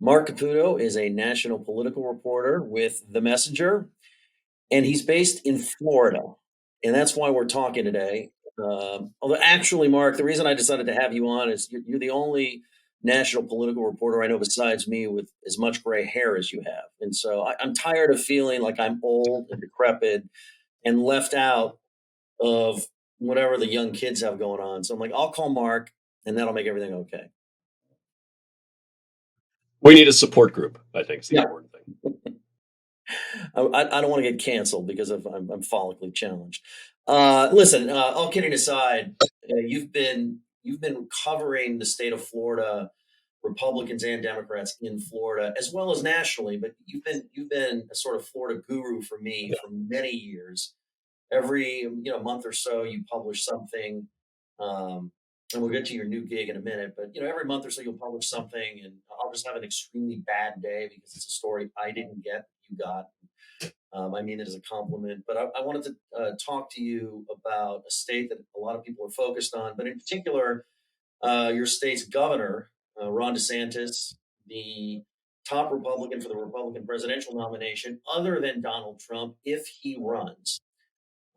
Marc Caputo is a national political reporter with The Messenger, and he's based in Florida. And that's why we're talking today. Although, actually, Mark, the reason I decided to have you on is you're the only national political reporter I know besides me with as much gray hair as you have. And so I'm tired of feeling like I'm old and decrepit and left out of whatever the young kids have going on. So I'm like, I'll call Mark, and that'll make everything okay. We need a support group, I think is the Yeah. important thing. I don't want to get canceled because I'm follically challenged. Listen, all kidding aside, you've been covering the state of Florida, Republicans and Democrats in Florida, as well as nationally. But you've been a sort of Florida guru for me Yeah. for many years. Every month or so, you publish something. And we'll get to your new gig in a minute, but every month or so you'll publish something, and I'll just have an extremely bad day because it's a story I didn't get, you got. I mean it as a compliment, but I wanted to talk to you about a state that a lot of people are focused on, but in particular, your state's governor, Ron DeSantis, the top Republican for the Republican presidential nomination, other than Donald Trump, if he runs.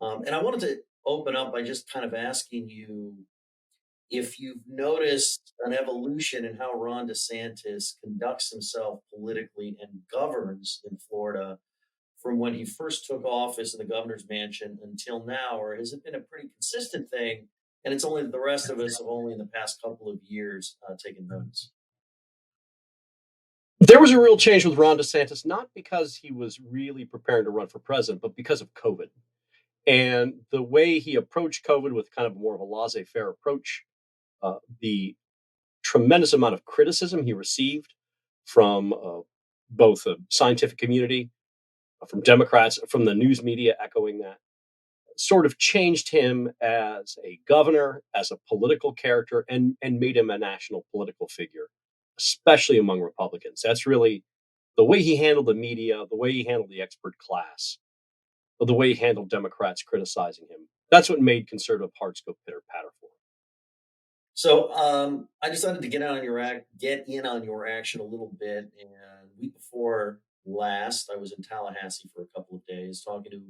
And I wanted to open up by just kind of asking you if you've noticed an evolution in how Ron DeSantis conducts himself politically and governs in Florida from when he first took office in the governor's mansion until now, or has it been a pretty consistent thing? And it's only that the rest of us have only in the past couple of years taken notice. There was a real change with Ron DeSantis, not because he was really preparing to run for president, but because of COVID. And the way he approached COVID with kind of more of a laissez faire approach, the tremendous amount of criticism he received from both the scientific community, from Democrats, from the news media echoing that, sort of changed him as a governor, as a political character, and made him a national political figure, especially among Republicans. That's really the way he handled the media, the way he handled the expert class, the way he handled Democrats criticizing him. That's what made conservative hearts go pitter patter for him. So I decided to get in on your action a little bit. And week before last, I was in Tallahassee for a couple of days talking to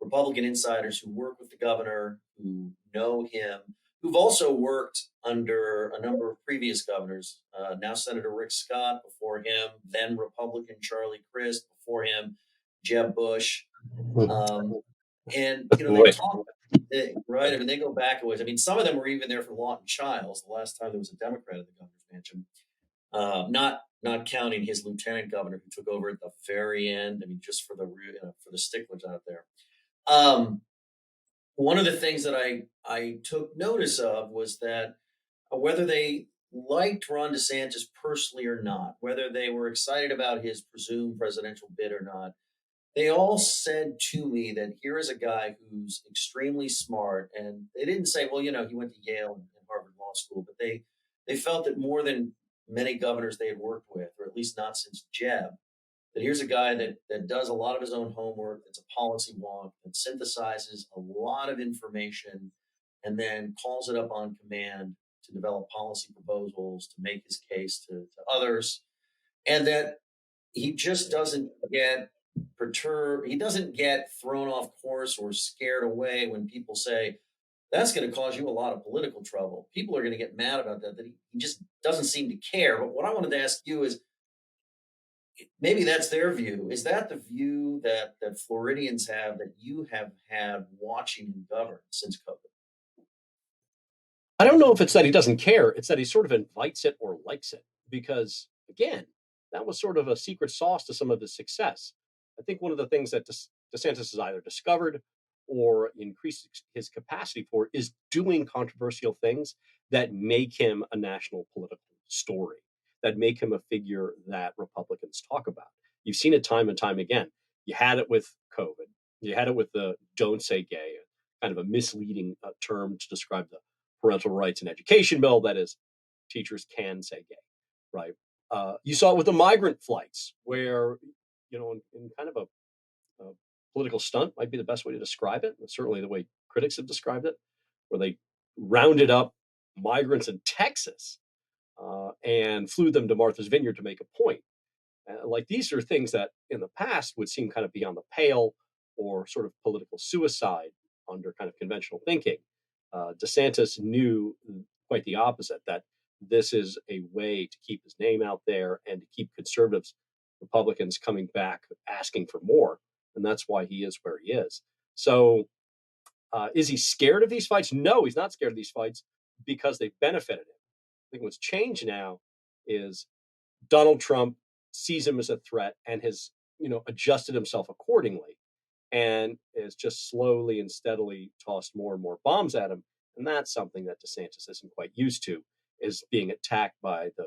Republican insiders who work with the governor, who know him, who've also worked under a number of previous governors. Now Senator Rick Scott, before him, then Republican Charlie Crist, before him, Jeb Bush. Um, and they Boy. talk, right? I mean, they go back a ways. I mean, some of them were even there for Lawton Childs the last time there was a Democrat at the governor's mansion. Not counting his lieutenant governor who took over at the very end. I mean, just for the sticklers out there. Um, One of the things that I took notice of was that whether they liked Ron DeSantis personally or not, whether they were excited about his presumed presidential bid or not, they all said to me that here is a guy who's extremely smart. And they didn't say, well, he went to Yale and Harvard Law School, but they felt that more than many governors they had worked with, or at least not since Jeb, that here's a guy that does a lot of his own homework, that's a policy wonk, that synthesizes a lot of information and then calls it up on command to develop policy proposals, to make his case to others, and that he just doesn't get perturbed. He doesn't get thrown off course or scared away when people say, that's going to cause you a lot of political trouble. People are going to get mad about that he just doesn't seem to care. But what I wanted to ask you is, maybe that's their view. Is that the view that Floridians have, that you have had watching him govern since COVID? I don't know if it's that he doesn't care. It's that he sort of invites it or likes it. Because, again, that was sort of a secret sauce to some of his success. I think one of the things that DeSantis has either discovered or increased his capacity for is doing controversial things that make him a national political story, that make him a figure that Republicans talk about. You've seen it time and time again. You had it with COVID. You had it with the "don't say gay," kind of a misleading term to describe the parental rights and education bill. That is, teachers can say gay, right? You saw it with the migrant flights, where in kind of a political stunt might be the best way to describe it. Certainly, the way critics have described it, where they rounded up migrants in Texas and flew them to Martha's Vineyard to make a point. Like these are things that in the past would seem kind of beyond the pale or sort of political suicide under kind of conventional thinking. DeSantis knew quite the opposite, that this is a way to keep his name out there and to keep conservatives, Republicans coming back asking for more. And that's why he is where he is. So, is he scared of these fights? No, he's not scared of these fights because they've benefited him. I think what's changed now is Donald Trump sees him as a threat and has, adjusted himself accordingly and is just slowly and steadily tossed more and more bombs at him. And that's something that DeSantis isn't quite used to, is being attacked by the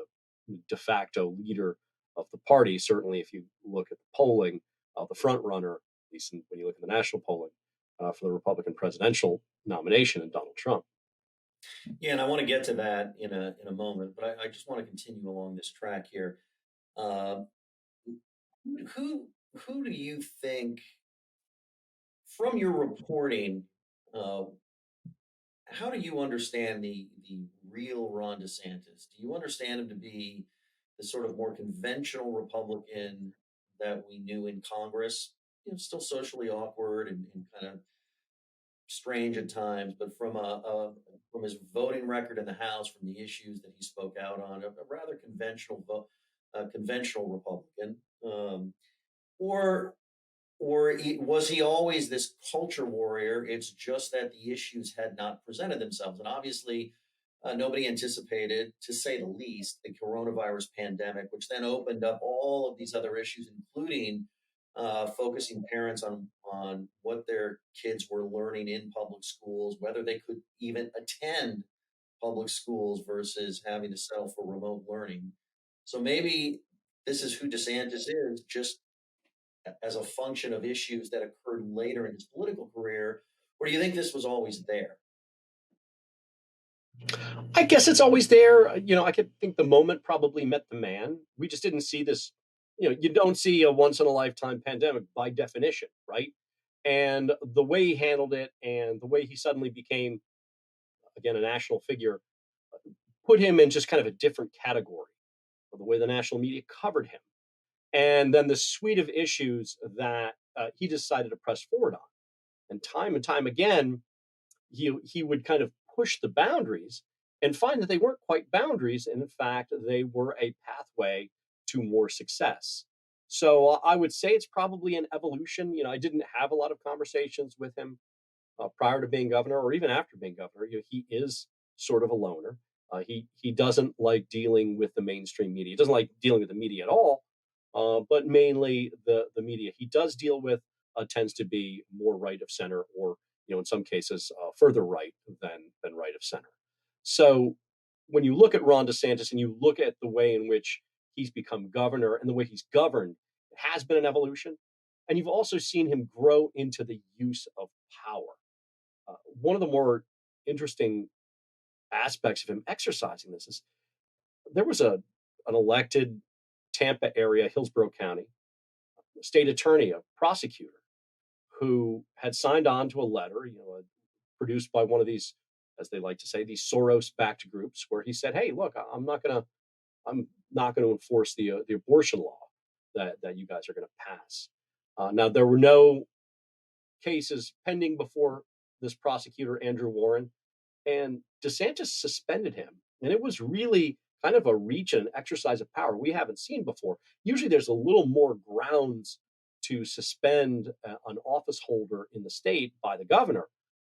de facto leader of the party. Certainly, if you look at the polling, the front runner, at least when you look at the national polling for the Republican presidential nomination, and Donald Trump. Yeah, and I want to get to that in a moment, but I just want to continue along this track here. Uh, who who do you think, from your reporting, uh, how do you understand the real Ron DeSantis? Do you understand him to be the sort of more conventional Republican that we knew in Congress? Still socially awkward and kind of strange at times, but from his voting record in the House, from the issues that he spoke out on, a rather conventional Republican, or was he always this culture warrior? It's just that the issues had not presented themselves, and obviously, nobody anticipated, to say the least, the coronavirus pandemic, which then opened up all of these other issues, including focusing parents on what their kids were learning in public schools, whether they could even attend public schools versus having to settle for remote learning. So maybe this is who DeSantis is, just as a function of issues that occurred later in his political career, or do you think this was always there? I guess it's always there. I could think the moment probably met the man. We just didn't see this. You don't see a once in a lifetime pandemic by definition, right? And the way he handled it and the way he suddenly became, again, a national figure put him in just kind of a different category of the way the national media covered him. And then the suite of issues that he decided to press forward on. And time again, he would kind of push the boundaries and find that they weren't quite boundaries. And in fact, they were a pathway to more success. So I would say it's probably an evolution. I didn't have a lot of conversations with him prior to being governor or even after being governor. He is sort of a loner. He doesn't like dealing with the mainstream media. He doesn't like dealing with the media at all, but mainly the media he does deal with tends to be more right of center, or in some cases further right than right of center. So when you look at Ron DeSantis and you look at the way in which he's become governor and the way he's governed, it has been an evolution. And you've also seen him grow into the use of power. One of the more interesting aspects of him exercising this is there was an elected Tampa area, Hillsborough County state attorney, a prosecutor, who had signed on to a letter, produced by one of these, as they like to say, these Soros-backed groups, where he said, "Hey, look, I'm not going to enforce the abortion law that you guys are going to pass." Now, there were no cases pending before this prosecutor, Andrew Warren, and DeSantis suspended him. And it was really kind of a reach and an exercise of power we haven't seen before. Usually there's a little more grounds to suspend an office holder in the state by the governor.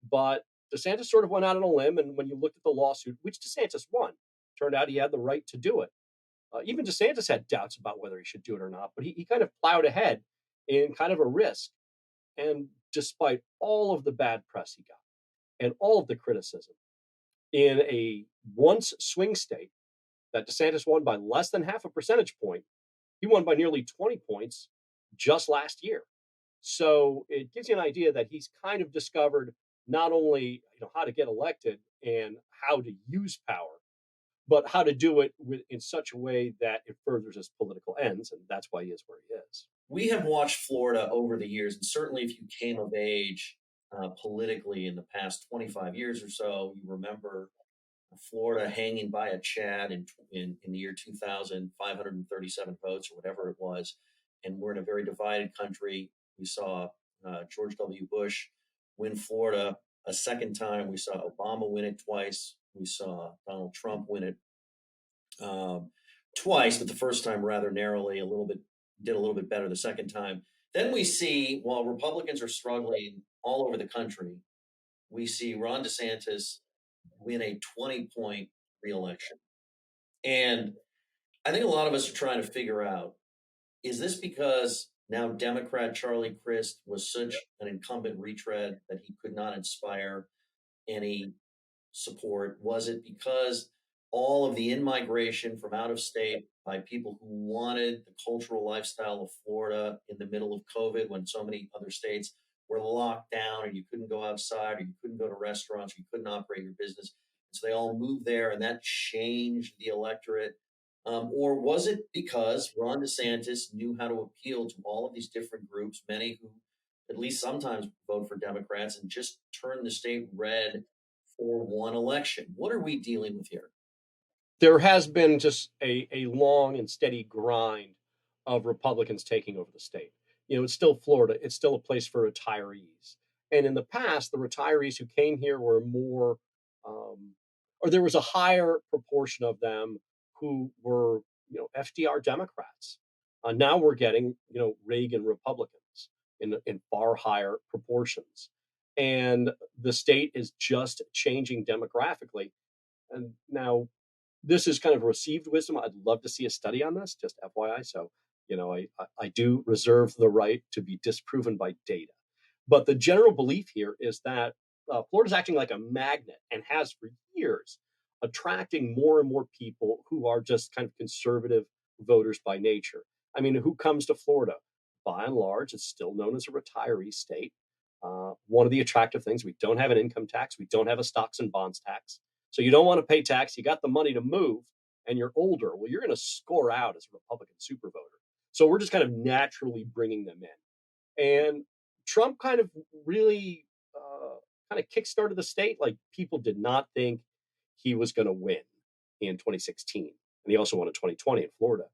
But DeSantis sort of went out on a limb. And when you looked at the lawsuit, which DeSantis won, turned out he had the right to do it. Even DeSantis had doubts about whether he should do it or not, but he kind of plowed ahead in kind of a risk. And despite all of the bad press he got and all of the criticism, in a once swing state that DeSantis won by less than half a percentage point, he won by nearly 20 points just last year. So it gives you an idea that he's kind of discovered not only how to get elected and how to use power, but how to do it in such a way that it furthers his political ends. And that's why he is where he is. We have watched Florida over the years, and certainly if you came of age politically in the past 25 years or so, you remember Florida hanging by a Chad in the year 2000, 537 votes or whatever it was. And we're in a very divided country. We saw George W. Bush win Florida a second time. We saw Obama win it twice. We saw Donald Trump win it um, twice, but the first time rather narrowly, did a little bit better the second time. Then we see, while Republicans are struggling all over the country, we see Ron DeSantis win a 20-point reelection. And I think a lot of us are trying to figure out, is this because now Democrat Charlie Crist was such an incumbent retread that he could not inspire any support? Was it because all of the in-migration from out of state by people who wanted the cultural lifestyle of Florida in the middle of COVID when so many other states were locked down and you couldn't go outside or you couldn't go to restaurants, or you couldn't operate your business? So they all moved there and that changed the electorate. Or was it because Ron DeSantis knew how to appeal to all of these different groups, many who at least sometimes vote for Democrats, and just turn the state red for one election? What are we dealing with here? There has been just a long and steady grind of Republicans taking over the state. It's still Florida. It's still a place for retirees. And in the past, the retirees who came here were more, or there was a higher proportion of them who were, FDR Democrats. Now we're getting, Reagan Republicans in far higher proportions. And the state is just changing demographically. And now this is kind of received wisdom. I'd love to see a study on this, just FYI. So, I do reserve the right to be disproven by data. But the general belief here is that Florida's acting like a magnet and has for years, attracting more and more people who are just kind of conservative voters by nature. I mean, who comes to Florida? By and large, it's still known as a retiree state. One of the attractive things, we don't have an income tax, we don't have a stocks and bonds tax. So you don't want to pay tax, you got the money to move, and you're older. Well, you're going to score out as a Republican super voter. So we're just kind of naturally bringing them in. And Trump kind of really kind of kickstarted the state. Like, people did not think he was going to win in 2016. And he also won in 2020 in Florida.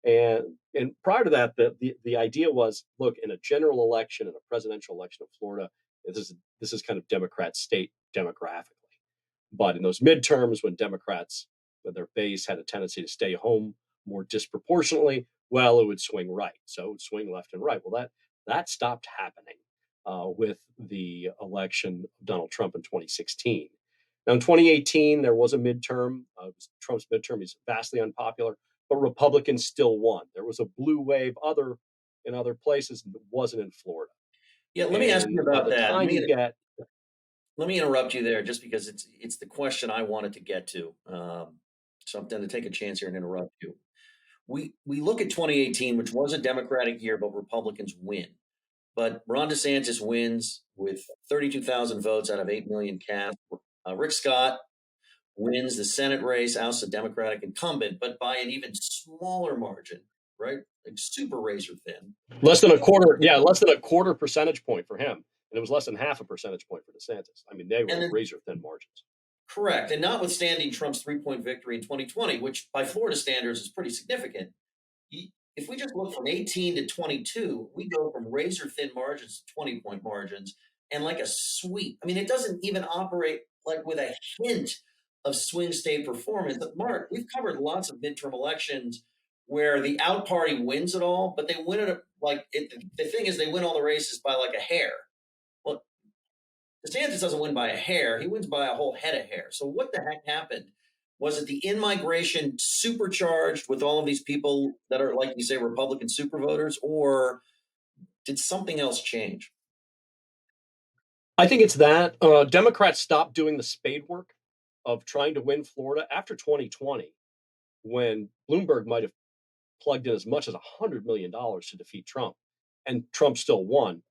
And prior to that, the idea was, look, in a general election, in a presidential election of Florida, this is kind of Democrat state demographically. But in those midterms, when Democrats, with their base, had a tendency to stay home more disproportionately, well, it would swing right. So it would swing left and right. Well, that stopped happening with the election of Donald Trump in 2016. Now, in 2018, there was a midterm. It was Trump's midterm. He's vastly unpopular, but Republicans still won. There was a blue wave in other places, and it wasn't in Florida. Yeah, let me ask you about that. Let me interrupt you there, just because it's the question I wanted to get to. So I'm going to take a chance here and interrupt you. We look at 2018, which was a Democratic year, but Republicans win. But Ron DeSantis wins with 32,000 votes out of 8 million cast. Rick Scott wins the Senate race, ousts a Democratic incumbent, but by an even smaller margin, right? Like super razor thin. Less than a quarter percentage point for him. And it was less than half a percentage point for DeSantis. I mean, they were razor thin margins. Correct. And notwithstanding Trump's 3-point victory in 2020, which by Florida standards is pretty significant, if we just look from 18 to 22, we go from razor thin margins to 20-point margins, and like a sweep. I mean, it doesn't even operate like with a hint of swing state performance. But Mark, we've covered lots of midterm elections where the out party wins it all, but they win it the thing is, they win all the races by like a hair. Well, DeSantis doesn't win by a hair; he wins by a whole head of hair. So what the heck happened? Was it the in-migration supercharged with all of these people that are, like you say, Republican super voters, or did something else change? I think it's that. Democrats stopped doing the spade work of trying to win Florida after 2020, when Bloomberg might have plugged in as much as $100 million to defeat Trump, and Trump still won.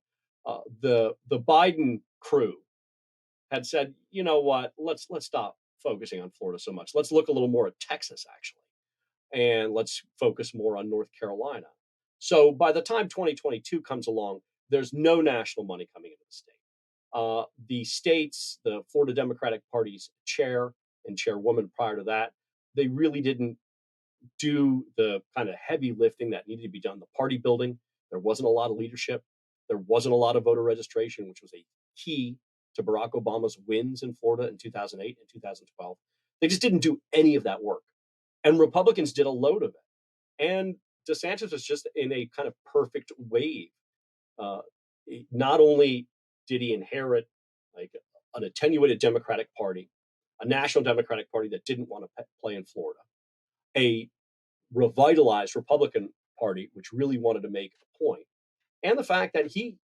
The Biden crew had said, you know what, let's stop focusing on Florida so much. Let's look a little more at Texas, actually, and let's focus more on North Carolina. So by the time 2022 comes along, there's no national money coming into the state. The Florida Democratic Party's chair and chairwoman prior to that. They really didn't do the kind of heavy lifting that needed to be done. The party building, there wasn't a lot of leadership. There wasn't a lot of voter registration, which was a key to Barack Obama's wins in Florida in 2008 and 2012. They just didn't do any of that work. And Republicans did a load of it. And DeSantis was just in a kind of perfect wave. Uh, Not only did he inherit like an attenuated Democratic Party, a national Democratic Party that didn't want to play in Florida, a revitalized Republican Party, which really wanted to make a point, and the fact that he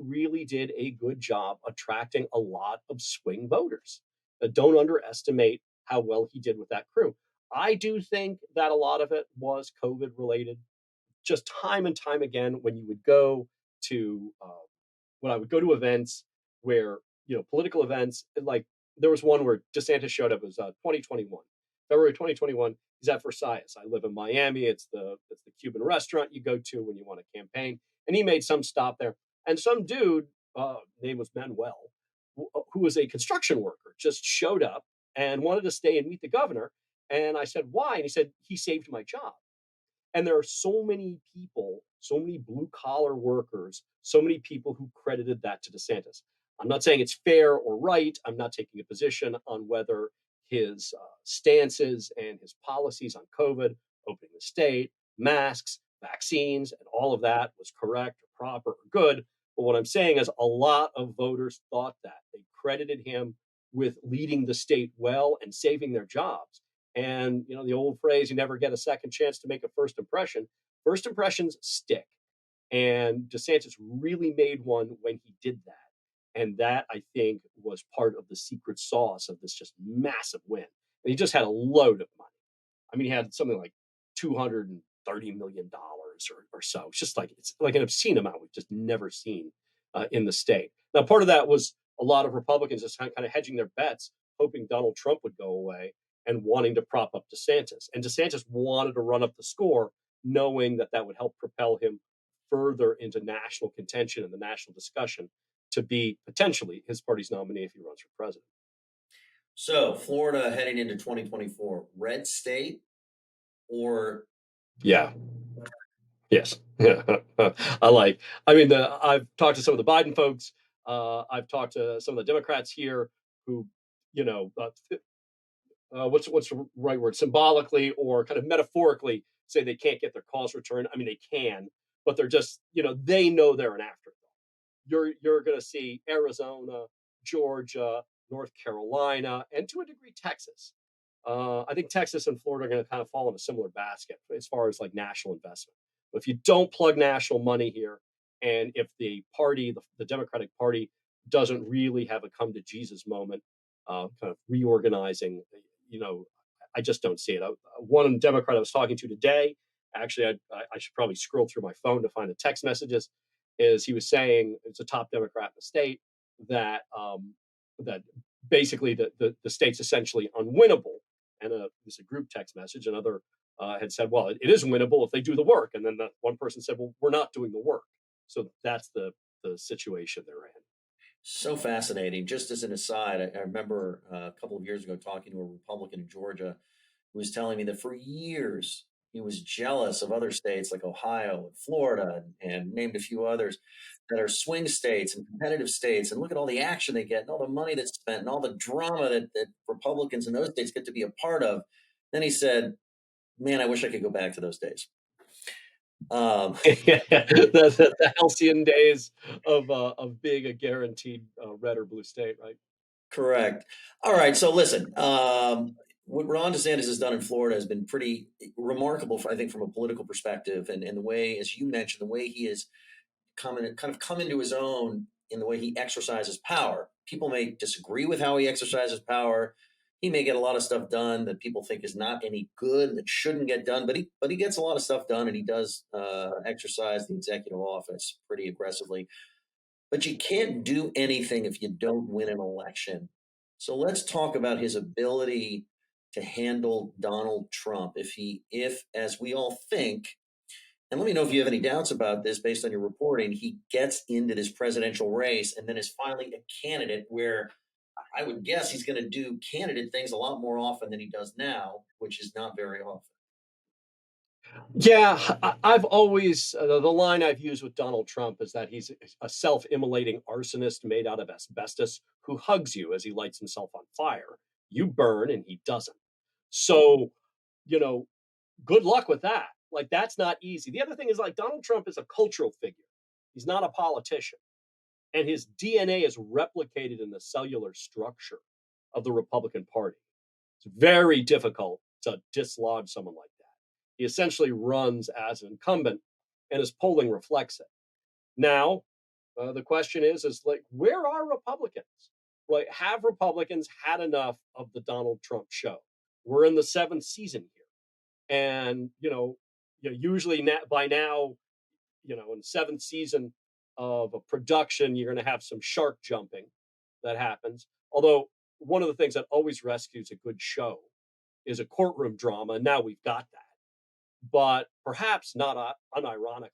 really did a good job attracting a lot of swing voters. Don't underestimate how well he did with that crew. I do think that a lot of it was COVID related. Just time and time again, when you would go to when I would go to events where political events, like there was one where DeSantis showed up. It was 2021, February 2021. He's at Versailles. I live in Miami. It's the Cuban restaurant you go to when you want to campaign. And he made some stop there. And some dude, name was Manuel, who was a construction worker, just showed up and wanted to stay and meet the governor. And I said, why? And he said, he saved my job. And there are so many people, so many blue collar workers, so many people who credited that to DeSantis. I'm not saying it's fair or right. I'm not taking a position on whether his stances and his policies on COVID, opening the state, masks, vaccines, and all of that was correct or proper or good. But what I'm saying is a lot of voters thought that. They credited him with leading the state well and saving their jobs. And the old phrase, you never get a second chance to make a first impression. First impressions stick. And DeSantis really made one when he did that. And that, I think, was part of the secret sauce of this just massive win. And he just had a load of money. I mean, he had something like $230 million or so. It's like an obscene amount we've just never seen in the state. Now, part of that was a lot of Republicans just kind of hedging their bets, hoping Donald Trump would go away and wanting to prop up DeSantis. And DeSantis wanted to run up the score, knowing that that would help propel him further into national contention and the national discussion to be potentially his party's nominee if he runs for president. So Florida heading into 2024, red state or? Yeah. Yes. I've talked to some of the Biden folks. I've talked to some of the Democrats here who, what's the right word? Symbolically or kind of metaphorically say they can't get their calls returned. I mean, they can, but they're just, they know they're an afterthought. You're going to see Arizona, Georgia, North Carolina, and to a degree Texas. I think Texas and Florida are going to kind of fall in a similar basket as far as like national investment. But if you don't plug national money here, and if the party, the Democratic Party, doesn't really have a come to Jesus moment, kind of reorganizing, I just don't see it. One Democrat I was talking to today, actually, I should probably scroll through my phone to find the text messages, is he was saying, it's a top Democrat in the state, that that basically the state's essentially unwinnable. And it's a group text message. Another had said, well, it is winnable if they do the work. And then one person said, well, we're not doing the work. So that's the situation they're in. So fascinating. Just as an aside, I remember a couple of years ago talking to a Republican in Georgia who was telling me that for years he was jealous of other states like Ohio and Florida and named a few others that are swing states and competitive states. And look at all the action they get and all the money that's spent and all the drama that Republicans in those states get to be a part of. Then he said, man, I wish I could go back to those days. The halcyon days of being a guaranteed red or blue state, right? Correct. All right. So listen, what Ron DeSantis has done in Florida has been pretty remarkable, I think, from a political perspective, and the way, as you mentioned, the way he has come into his own in the way he exercises power. People may disagree with how he exercises power. He may get a lot of stuff done that people think is not any good, that shouldn't get done, but he gets a lot of stuff done, and he does exercise the executive office pretty aggressively. But you can't do anything if you don't win an election. So let's talk about his ability to handle Donald Trump. If, as we all think, and let me know if you have any doubts about this based on your reporting, he gets into this presidential race and then is finally a candidate where I would guess he's going to do candidate things a lot more often than he does now, which is not very often. Yeah, I've always the line I've used with Donald Trump is that he's a self-immolating arsonist made out of asbestos who hugs you as he lights himself on fire. You burn and he doesn't. So, you know, good luck with that. Like that's not easy. The other thing is like Donald Trump is a cultural figure. He's not a politician. And his DNA is replicated in the cellular structure of the Republican Party. It's very difficult to dislodge someone like that. He essentially runs as an incumbent, and his polling reflects it. Now, the question is like, where are Republicans? Right? Have Republicans had enough of the Donald Trump show? We're in the seventh season here, and usually by now, in the seventh season of a production, you're going to have some shark jumping that happens. Although one of the things that always rescues a good show is a courtroom drama, and now we've got that. But perhaps not unironically,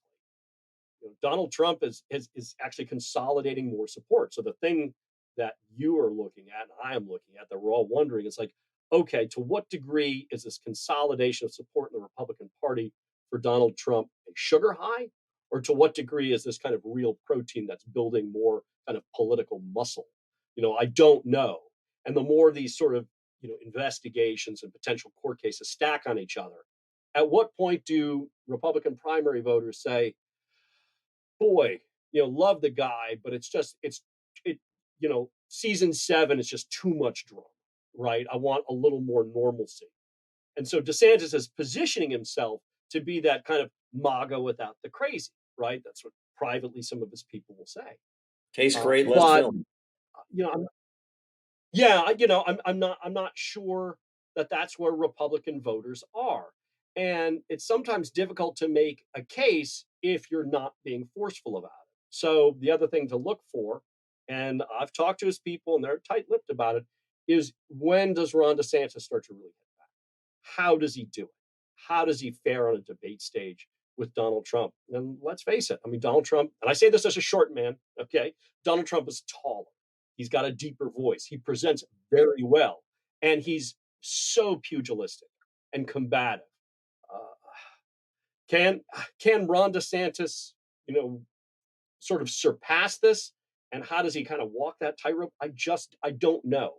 Donald Trump is actually consolidating more support. So the thing that you are looking at, and I am looking at, that we're all wondering, is like, okay, to what degree is this consolidation of support in the Republican Party for Donald Trump a sugar high, or to what degree is this kind of real protein that's building more kind of political muscle? I don't know. And the more these sort of investigations and potential court cases stack on each other, at what point do Republican primary voters say, boy, love the guy, but season 7 is just too much drama, right? I want a little more normalcy. And so DeSantis is positioning himself to be that kind of MAGA without the crazy, right? That's what privately some of his people will say. Tastes great, less But film. you know, yeah, I'm not sure that that's where Republican voters are. And it's sometimes difficult to make a case if you're not being forceful about it. So the other thing to look for, and I've talked to his people and they're tight-lipped about it, is when does Ron DeSantis start to really hit back? How does he do it? How does he fare on a debate stage with Donald Trump? And let's face it, I mean, Donald Trump, and I say this as a short man, okay? Donald Trump is taller. He's got a deeper voice. He presents very well. And he's so pugilistic and combative. Uh, can can Ron DeSantis, sort of surpass this? And how does he kind of walk that tightrope? I don't know.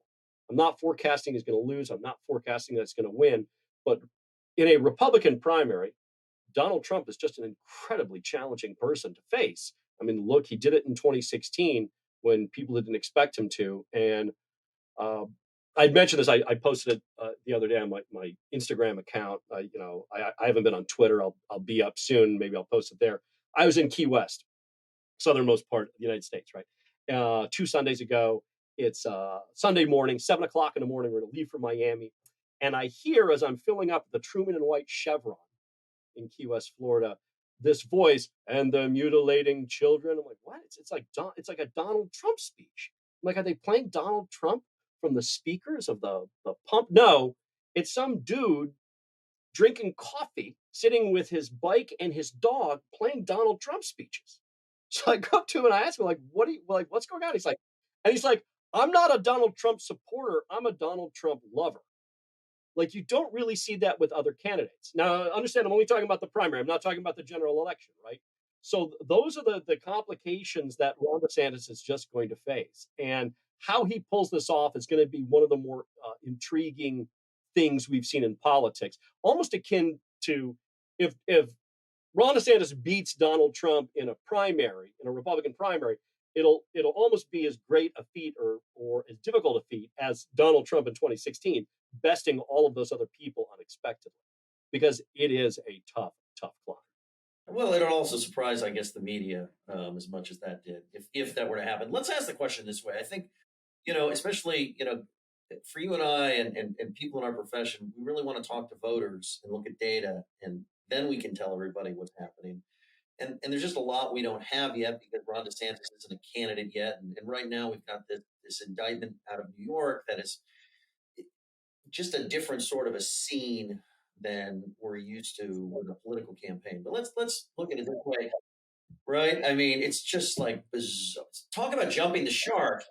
I'm not forecasting he's going to lose. I'm not forecasting that he's going to win. But in a Republican primary, Donald Trump is just an incredibly challenging person to face. I mean, look, he did it in 2016 when people didn't expect him to. And uh, I mentioned this. I posted it the other day on my Instagram account. I haven't been on Twitter. I'll be up soon. Maybe I'll post it there. I was in Key West, southernmost part of the United States, right? 2 Sundays ago. It's Sunday morning, 7 o'clock in the morning. We're going to leave for Miami. And I hear as I'm filling up the Truman and White Chevron in Key West, Florida, this voice and the mutilating children. I'm like, what? It's like a Donald Trump speech. I'm like, are they playing Donald Trump from the speakers of the pump? No, it's some dude drinking coffee, sitting with his bike and his dog, playing Donald Trump speeches. So I go up to him and I ask him, like, what's going on? He's like, I'm not a Donald Trump supporter. I'm a Donald Trump lover. Like you don't really see that with other candidates. Now, understand, I'm only talking about the primary. I'm not talking about the general election, right? So those are the complications that Ron DeSantis is just going to face, and how he pulls this off is going to be one of the more intriguing things we've seen in politics. Almost akin to if Ron DeSantis beats Donald Trump in a primary, in a Republican primary, it'll almost be as great a feat or as difficult a feat as Donald Trump in 2016, besting all of those other people unexpectedly, because it is a tough climb. Well, it'll also surprise, I guess, the media as much as that did, if that were to happen. Let's ask the question this way. I think, especially, for you and I and people in our profession, we really want to talk to voters and look at data, and then we can tell everybody what's happening. And there's just a lot we don't have yet because Ron DeSantis isn't a candidate yet. And right now we've got this indictment out of New York that is just a different sort of a scene than we're used to with a political campaign. But let's look at it this way, right? I mean, it's just like bizarre. Talk about jumping the shark.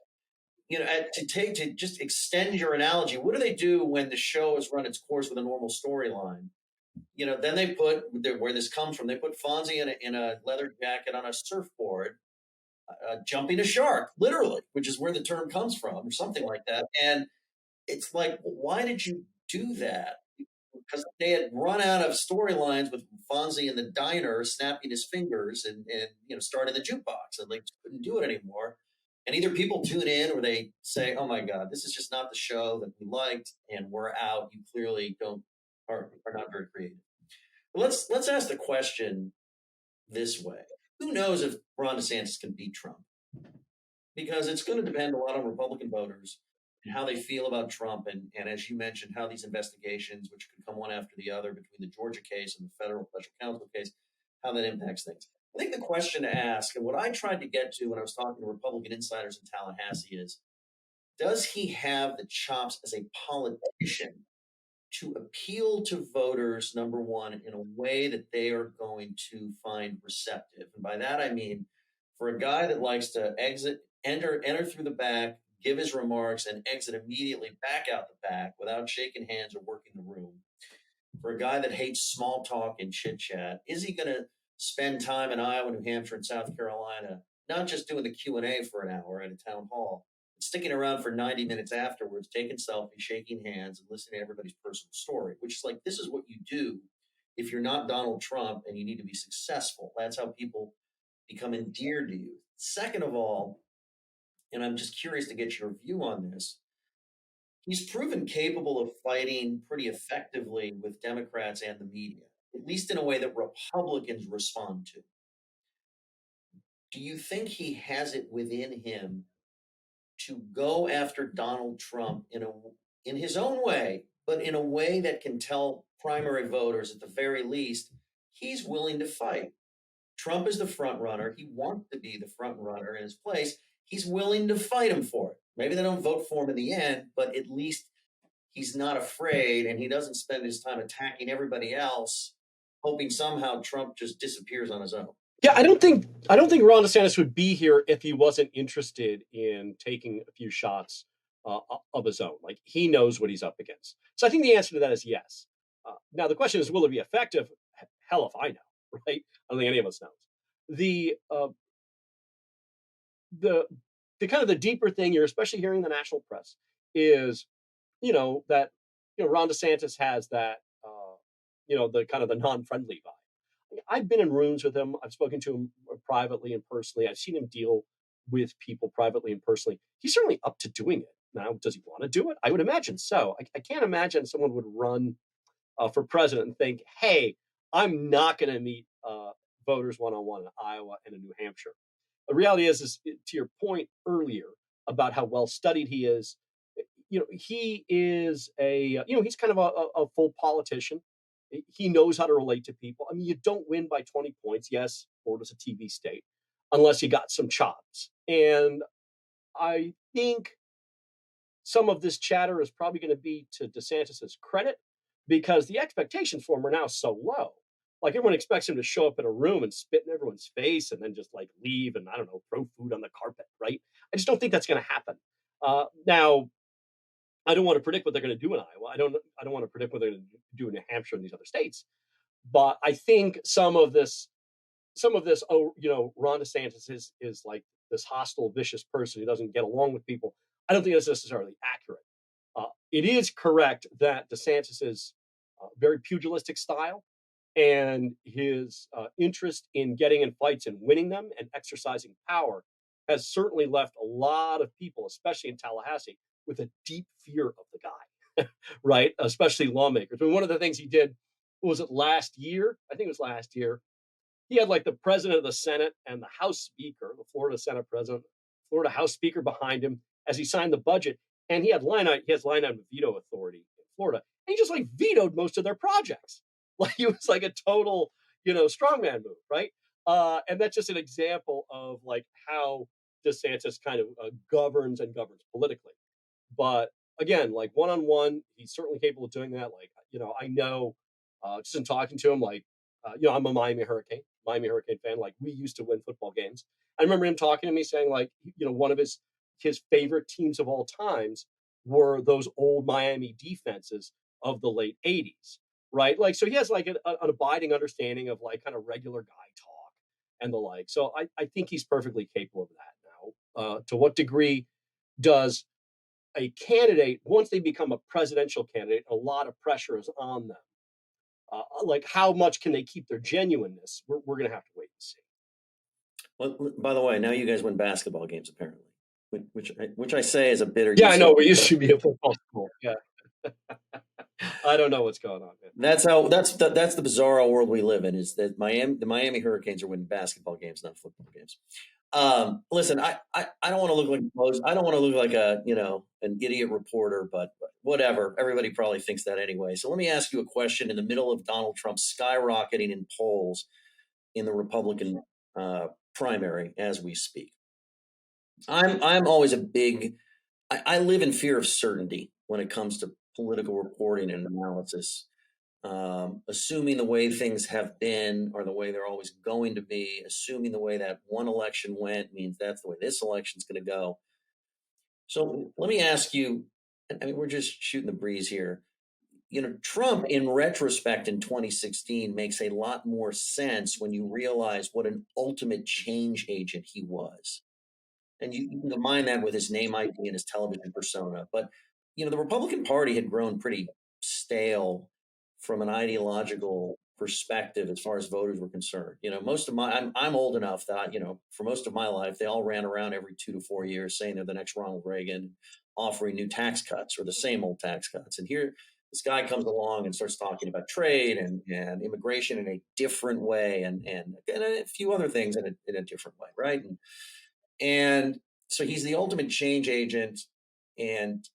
to just extend your analogy, what do they do when the show has run its course with a normal storyline? Then they put where this comes from. They put Fonzie in a leather jacket on a surfboard, jumping a shark, literally, which is where the term comes from, or something like that. And it's like, why did you do that? Because they had run out of storylines with Fonzie in the diner snapping his fingers and starting the jukebox, and they just couldn't do it anymore. And either people tune in or they say, "Oh my God, this is just not the show that we liked, and we're out. You clearly don't are not very creative." But let's ask the question this way: who knows if Ron DeSantis can beat Trump? Because it's going to depend a lot on Republican voters and how they feel about Trump. And as you mentioned, how these investigations, which could come one after the other between the Georgia case and the federal special counsel case, how that impacts things. I think the question to ask, and what I tried to get to when I was talking to Republican insiders in Tallahassee, is does he have the chops as a politician to appeal to voters, number one, in a way that they are going to find receptive? And by that, I mean, for a guy that likes to enter through the back, give his remarks, and exit immediately back out the back without shaking hands or working the room. For a guy that hates small talk and chit chat, is he going to spend time in Iowa, New Hampshire, and South Carolina, not just doing the Q&A for an hour at a town hall, but sticking around for 90 minutes afterwards, taking selfies, shaking hands, and listening to everybody's personal story, which is like, this is what you do if you're not Donald Trump and you need to be successful. That's how people become endeared to you. Second of all, and I'm just curious to get your view on this, he's proven capable of fighting pretty effectively with Democrats and the media, at least in a way that Republicans respond to. Do you think he has it within him to go after Donald Trump in his own way, but in a way that can tell primary voters, at the very least, he's willing to fight? Trump is the front runner. He wants to be the front runner in his place. He's willing to fight him for it. Maybe they don't vote for him in the end, but at least he's not afraid, and he doesn't spend his time attacking everybody else, hoping somehow Trump just disappears on his own. Yeah, I don't think Ron DeSantis would be here if he wasn't interested in taking a few shots of his own. Like, he knows what he's up against. So I think the answer to that is yes. Now the question is, will it be effective? Hell if I know, right? I don't think any of us knows. The kind of the deeper thing you're especially hearing in the national press is, that Ron DeSantis has that the kind of the non-friendly vibe. I've been in rooms with him. I've spoken to him privately and personally. I've seen him deal with people privately and personally. He's certainly up to doing it. Now, does he want to do it? I would imagine so. I can't imagine someone would run for president and think, hey, I'm not going to meet voters one-on-one in Iowa and in New Hampshire. The reality is to your point earlier about how well studied he is, he is he's kind of a full politician. He knows how to relate to people. I mean, you don't win by 20 points. Yes, Florida's a TV state, unless you got some chops. And I think some of this chatter is probably going to be to DeSantis's credit, because the expectations for him are now so low. Like, everyone expects him to show up in a room and spit in everyone's face and then just like leave and, I don't know, throw food on the carpet, right? I just don't think that's going to happen. Now, I don't want to predict what they're going to do in Iowa. I don't want to predict what they're going to do in New Hampshire and these other states. But I think some of this, Ron DeSantis is like this hostile, vicious person who doesn't get along with people. I don't think that's necessarily accurate. It is correct that DeSantis's very pugilistic style and his interest in getting in fights and winning them and exercising power has certainly left a lot of people, especially in Tallahassee, with a deep fear of the guy, right? Especially lawmakers. I mean, one of the things he did, was it last year? I think it was last year. He had like the president of the Senate and the House Speaker, the Florida Senate president, Florida House Speaker behind him as he signed the budget. And he has line item veto authority in Florida. And he just like vetoed most of their projects. Like, he was like a total, strongman move, right? And that's just an example of like how DeSantis kind of governs politically. But again, like one-on-one, he's certainly capable of doing that. Like, I know just in talking to him, like, I'm a Miami Hurricane fan. Like, we used to win football games. I remember him talking to me saying, like, one of his his favorite teams of all times were those old Miami defenses of the late 80s, right? Like, so he has like an abiding understanding of like kind of regular guy talk and the like. So I think he's perfectly capable of that now. To what degree does a candidate, once they become a presidential candidate, a lot of pressure is on them? Like, how much can they keep their genuineness? We're going to have to wait and see. Well, by the way, now you guys win basketball games apparently, which I say is a bitter Yeah, I use know. of. We used to be a football school. Yeah. I don't know what's going on, man. That's the bizarro world we live in. Is that the Miami Hurricanes are winning basketball games, not football games. Listen, I don't want to look like I don't want to look like an idiot reporter, but whatever. Everybody probably thinks that anyway. So let me ask you a question. In the middle of Donald Trump skyrocketing in polls in the Republican primary as we speak, I'm always a big. I live in fear of certainty when it comes to political reporting and analysis. Assuming the way things have been are the way they're always going to be, assuming the way that one election went means that's the way this election's going to go. So let me ask you, I mean, we're just shooting the breeze here. Trump in retrospect in 2016 makes a lot more sense when you realize what an ultimate change agent he was. And you can combine that with his name ID and his television persona. But the Republican Party had grown pretty stale from an ideological perspective as far as voters were concerned. Most of I'm old enough that for most of my life they all ran around every 2 to 4 years saying they're the next Ronald Reagan, offering new tax cuts or the same old tax cuts. And here this guy comes along and starts talking about trade and immigration in a different way and a few other things in a different way, right? And so he's the ultimate change agent and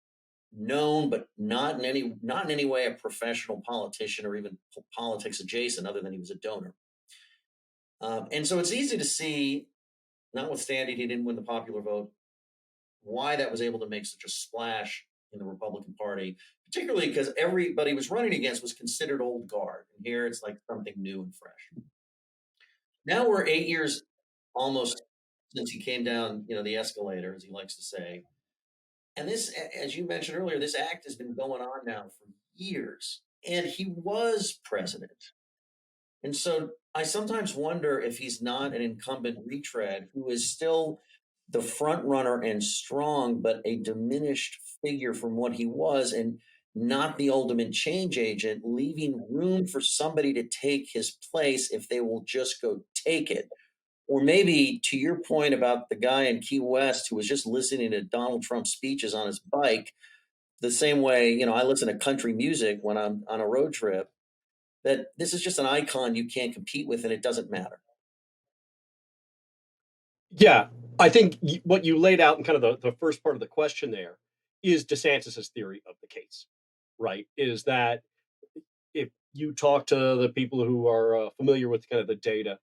known, but not in any way a professional politician or even politics adjacent, other than he was a donor. And so it's easy to see, notwithstanding he didn't win the popular vote, why that was able to make such a splash in the Republican Party, particularly because everybody was running against was considered old guard. And here it's like something new and fresh. Now we're 8 years almost since he came down, the escalator, as he likes to say. And this, as you mentioned earlier, this act has been going on now for years. And he was president. And so I sometimes wonder if he's not an incumbent retread who is still the front runner and strong, but a diminished figure from what he was, and not the ultimate change agent, leaving room for somebody to take his place if they will just go take it. Or maybe to your point about the guy in Key West who was just listening to Donald Trump speeches on his bike, the same way, I listen to country music when I'm on a road trip, that this is just an icon you can't compete with and it doesn't matter. Yeah, I think what you laid out in kind of the first part of the question there is DeSantis's theory of the case, right? Is that if you talk to the people who are familiar with kind of the data,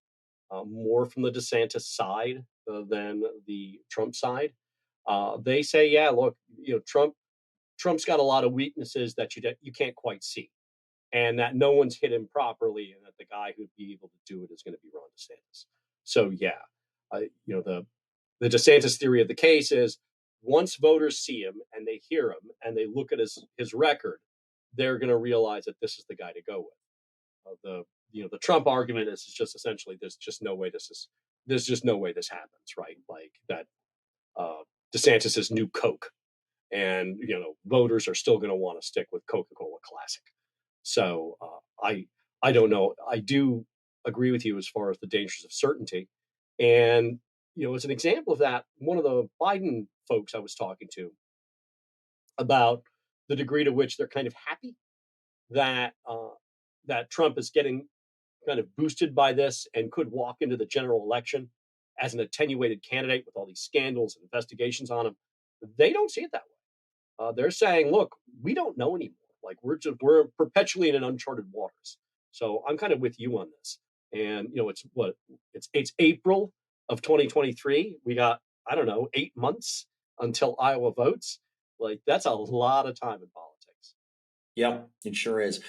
more from the DeSantis side than the Trump side, they say, yeah, look, Trump's got a lot of weaknesses that you can't quite see, and that no one's hit him properly, and that the guy who'd be able to do it is going to be Ron DeSantis. So yeah, the DeSantis theory of the case is once voters see him and they hear him and they look at his record, they're going to realize that this is the guy to go with. The Trump argument is just essentially there's just no way this happens, right? Like that DeSantis is new Coke, and voters are still going to want to stick with Coca-Cola Classic. So I don't know. I do agree with you as far as the dangers of certainty, and as an example of that, one of the Biden folks I was talking to about the degree to which they're kind of happy that that Trump is getting kind of boosted by this and could walk into the general election as an attenuated candidate with all these scandals and investigations on him. They don't see it that way. They're saying, "Look, we don't know anymore. Like we're perpetually in an uncharted waters." So I'm kind of with you on this. And it's April of 2023. We got, I don't know, 8 months until Iowa votes. Like that's a lot of time in politics. Yep, it sure is.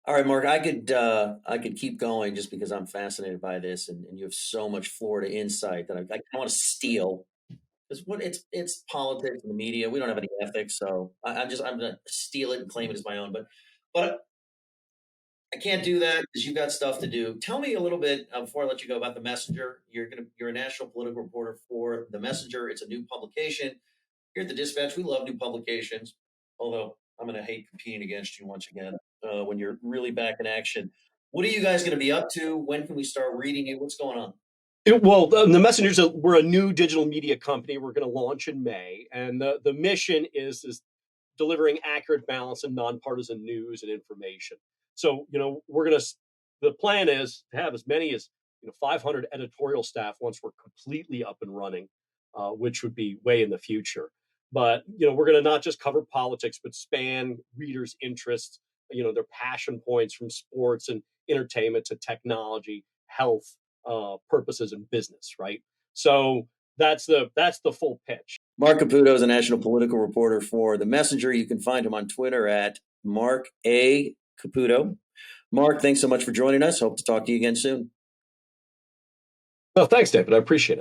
All right, Mark, I could keep going just because I'm fascinated by this, and you have so much Florida insight that I want to steal It's politics and the media. We don't have any ethics, so I'm gonna steal it and claim it as my own. But I can't do that because you've got stuff to do. Tell me a little bit before I let you go about the Messenger. You're a national political reporter for the Messenger. It's a new publication. Here at the Dispatch, we love new publications. Although I'm going to hate competing against you once again when you're really back in action. What are you guys going to be up to? When can we start reading it? What's going on? The Messengers, we're a new digital media company. We're going to launch in May, and the mission is delivering accurate, balanced, and nonpartisan news and information. So, the plan is to have as many as 500 editorial staff once we're completely up and running, which would be way in the future. But we're going to not just cover politics, but span readers' interests, their passion points from sports and entertainment to technology, health, purposes, and business. Right. So that's the full pitch. Marc Caputo is a national political reporter for The Messenger. You can find him on Twitter at Marc A. Caputo. Marc, thanks so much for joining us. Hope to talk to you again soon. Well, thanks, David. I appreciate it.